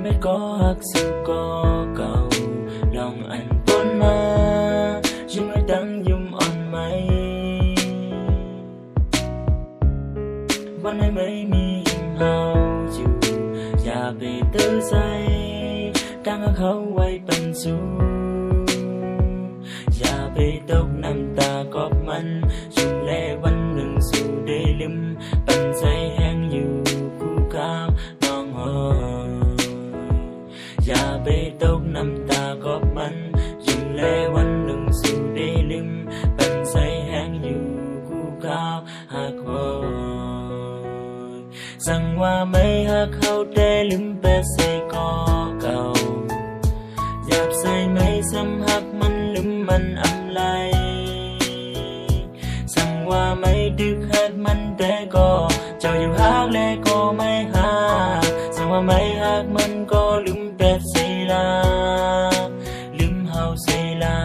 biết có hắc sự có cầu lòng anh bốn mà chỉ mới đang dùng on mâyวันให้ไม่มีหิมเฮาอยู่อย่าไปตื้อใจตั้งเขาไว้เป็นสู้อย่าไปตกน้ำตากอบมันชุมแลวันหนึ่งสู่ได้ลืมปันใจแห้งอยู่คู่ข้าวน้องหอยอย่าไปตกน้ำตากอบมันชุมแลวันหนึ่งสู่ได้ลืมปันใจแห้งอยู่คู่ข้าวหักหอยสั่งว่าไม่หักเขาได้ลืมแปะใส่กอเก่าหยาบใส่ไม่ซ้ำหักมันลืมมันอำไลสั่งว่าไม่ดึกหักมันแต่ก็เจ้าอยู่หักและก็ไม่หักสั่งว่าไม่หักมันก็ลืมแปะใส่ลาลืมเฮาใส่ลา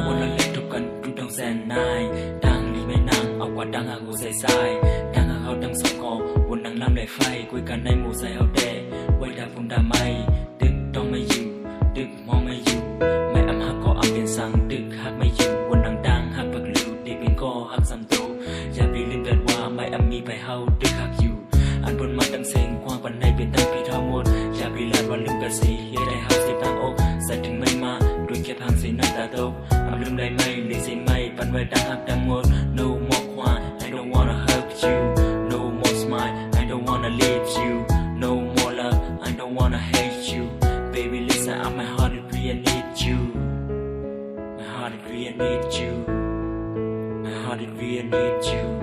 วันละเล็กทุกกันดูดังแสนนายดังนี่ไม่นางเอากว่าดังหักหัวใส่ทรายดังหักเขาดังสกอวนดังลำได้ไฟคุยกันในหมู่ใส่เอาแดไว้ดาฝุ่นดาไม่ดึกต้องไม่อยู่ดึกมองไม่อยู่ไม่อำหักก็อำเป็นสังดึกหักไม่อยู่วนดังหักปักลิวดีเป็นก็หักซ้ำโตอย่าไปลืมแต่ว่าไม่อำมีไปเฮาดึกหักอยู่อันบนมาดังเสียงกว้างปันในเป็นตั้งพี่ทั้งหมดอย่าไปลาดว่าลืมกันสิเฮียได้หักเสียตั้งอกใส่ถึงไม่มาด้วยแค่พังสีน้ำตาตกอำลืมได้ไหมลืมสิไม่ปันไว้ดังหักดังหมด no more ควาย I don't wanna hurt you no more smile I don't wanna leave you no more love I don't wanna hate you baby listen up my heart it really need you my heart it really need you my heart it really need you